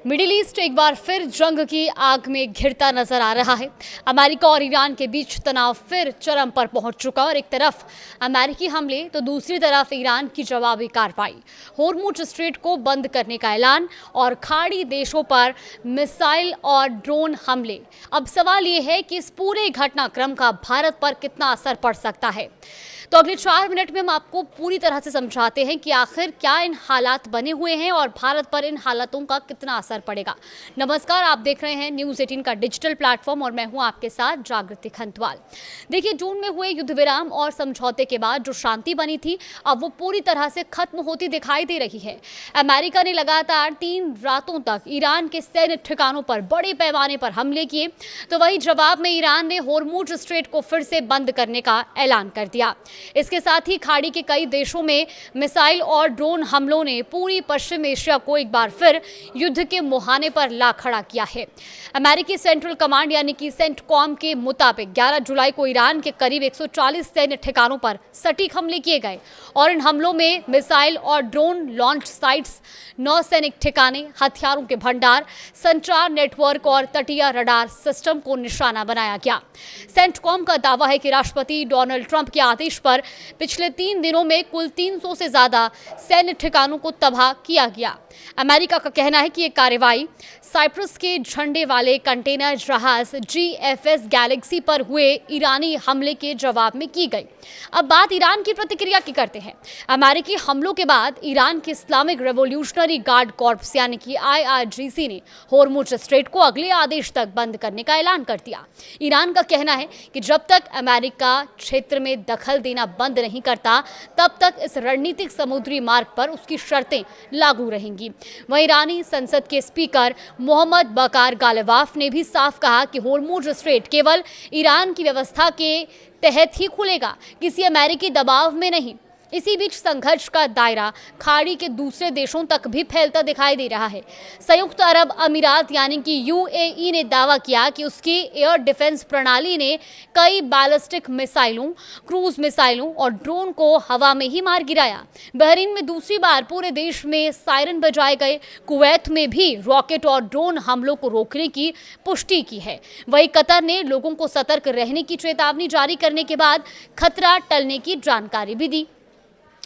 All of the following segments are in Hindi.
मिडिल ईस्ट एक बार फिर जंग की आग में घिरता नजर आ रहा है। अमेरिका और ईरान के बीच तनाव फिर चरम पर पहुंच चुका और एक तरफ अमेरिकी हमले तो दूसरी तरफ ईरान की जवाबी कार्रवाई, होर्मुज स्ट्रेट को बंद करने का ऐलान और खाड़ी देशों पर मिसाइल और ड्रोन हमले। अब सवाल ये है कि इस पूरे घटनाक्रम का भारत पर कितना असर पड़ सकता है। तो अगले 4 मिनट में हम आपको पूरी तरह से समझाते हैं कि आखिर क्या इन हालात बने हुए हैं और भारत पर इन हालातों का कितना असर पड़ेगा। नमस्कार, आप देख रहे हैं न्यूज़ 18 का डिजिटल प्लेटफॉर्म और मैं हूं आपके साथ जागृति खंतवाल। देखिए, जून में हुए युद्ध विराम और समझौते के बाद जो शांति बनी थी अब वो पूरी तरह से खत्म होती दिखाई दे रही है। अमेरिका ने लगातार 3 रातों तक ईरान के सैन्य ठिकानों पर बड़े पैमाने पर हमले किए, तो वही जवाब में ईरान ने होर्मुज स्ट्रेट को फिर से बंद करने का ऐलान कर दिया। इसके साथ ही खाड़ी के कई देशों में मिसाइल और ड्रोन हमलों ने पूरी पश्चिम एशिया को एक बार फिर युद्ध के मुहाने पर ला खड़ा किया है। अमेरिकी सेंट्रल कमांड यानी कि सेंटकॉम के मुताबिक 11 जुलाई को ईरान के करीब 140 सैन्य ठिकानों पर सटीक हमले किए गए और इन हमलों में मिसाइल और ड्रोन लॉन्च साइट्स, नौसैनिक ठिकाने, हथियारों के भंडार, संचार नेटवर्क और तटीय रडार सिस्टम को निशाना बनाया गया। सेंटकॉम का दावा है कि राष्ट्रपति डोनाल्ड ट्रंप के आदेश पर पिछले 3 दिनों में कुल 300 से ज्यादा सैन्य ठिकानों को तबाह किया गया। अमेरिका का कहना है कि ये कार्रवाई साइप्रस के झंडे वाले कंटेनर जहाज GFS गैलेक्सी पर हुए ईरानी हमले के जवाब में की गई। अब बात ईरान की प्रतिक्रिया की करते हैं। अमेरिकी हमलों के बाद ईरान की इस्लामिक रेवोल्यूशनरी गार्ड कॉर्प्स यानी कि IRGC ने होर्मुज स्ट्रेट को अगले आदेश तक बंद करने का ऐलान कर दिया। ईरान का कहना है कि जब तक अमेरिका क्षेत्र में दखल देना बंद नहीं करता तब तक इस रणनीतिक समुद्री मार्ग पर उसकी शर्तें लागू रहेंगी। वहीं ईरानी संसद के स्पीकर मोहम्मद बकार गालिबाफ ने भी साफ कहा कि होर्मुज स्ट्रेट केवल ईरान की व्यवस्था के तहत ही खुलेगा, किसी अमेरिकी दबाव में नहीं। इसी बीच संघर्ष का दायरा खाड़ी के दूसरे देशों तक भी फैलता दिखाई दे रहा है। संयुक्त अरब अमीरात यानी कि UAE ने दावा किया कि उसकी एयर डिफेंस प्रणाली ने कई बैलिस्टिक मिसाइलों, क्रूज मिसाइलों और ड्रोन को हवा में ही मार गिराया। बहरीन में दूसरी बार पूरे देश में सायरन बजाए गए। कुवैत में भी रॉकेट और ड्रोन हमलों को रोकने की पुष्टि की है। वहीं कतर ने लोगों को सतर्क रहने की चेतावनी जारी करने के बाद खतरा टलने की जानकारी भी दी।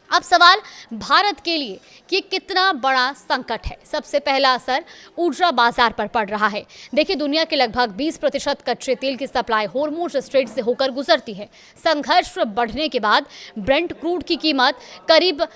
अब सवाल भारत के लिए कि कितना बड़ा संकट है। सबसे पहला असर ऊर्जा बाजार पर पड़ रहा है। देखिए, दुनिया के लगभग 20% कच्चे तेल की सप्लाई होर्मुज स्ट्रेट से होकर गुजरती है। संघर्ष बढ़ने के बाद ब्रेंट क्रूड की कीमत करीब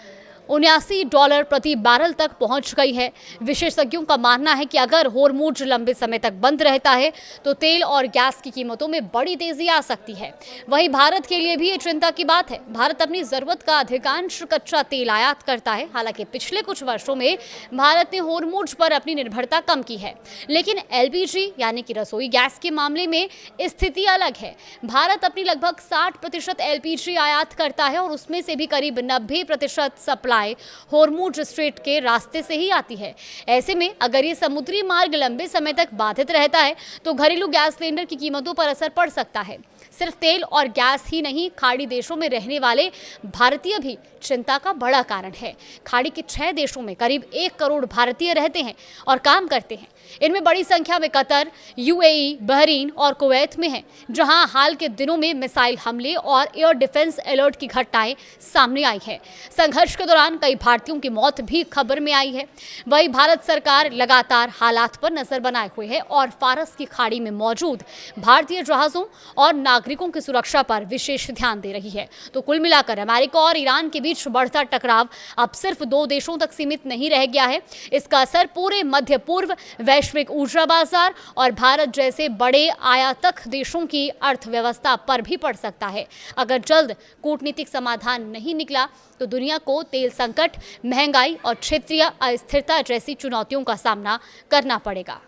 $79 प्रति बैरल तक पहुंच गई है। विशेषज्ञों का मानना है कि अगर होर्मुज लंबे समय तक बंद रहता है तो तेल और गैस की कीमतों में बड़ी तेजी आ सकती है। वहीं भारत के लिए भी ये चिंता की बात है। भारत अपनी जरूरत का अधिकांश कच्चा तेल आयात करता है। हालांकि पिछले कुछ वर्षों में भारत ने होर्मुज पर अपनी निर्भरता कम की है, लेकिन LPG यानी कि रसोई गैस के मामले में स्थिति अलग है। भारत अपनी लगभग 60% LPG आयात करता है और उसमें से भी करीब 90% सप्लाई होर्मुज स्ट्रेट के रास्ते से ही आती है। ऐसे में अगर ये समुद्री मार्ग लंबे समय तक बाधित रहता है तो घरेलू गैस सिलेंडर की कीमतों पर असर पड़ सकता है। सिर्फ तेल और गैस ही नहीं, खाड़ी देशों में रहने वाले भारतीय भी चिंता का बड़ा कारण है। खाड़ी के 6 देशों में करीब 1 करोड़ भारतीय रहते हैं और काम करते हैं। इनमें बड़ी संख्या में कतर, UAE, बहरीन और कुवैत में है, जहां हाल के दिनों में मिसाइल हमले और एयर डिफेंस अलर्ट की घटनाएं सामने आई है। संघर्ष के दौरान कई भारतीयों की मौत भी खबर में आई है। वहीं भारत सरकार लगातार हालात पर नजर बनाए हुए है और फारस की खाड़ी में मौजूद भारतीय जहाजों और नागरिकों की सुरक्षा पर विशेष ध्यान दे रही है। तो कुल मिलाकर अमेरिका और ईरान के बीच बढ़ता टकराव अब सिर्फ 2 देशों तक सीमित नहीं रह गया है। इसका असर पूरे मध्य पूर्व, वैश्विक ऊर्जा बाजार और भारत जैसे बड़े आयातक देशों की अर्थव्यवस्था पर भी पड़ सकता है। अगर जल्द कूटनीतिक समाधान नहीं निकला तो दुनिया को तेल संकट, महंगाई और क्षेत्रीय अस्थिरता जैसी चुनौतियों का सामना करना पड़ेगा।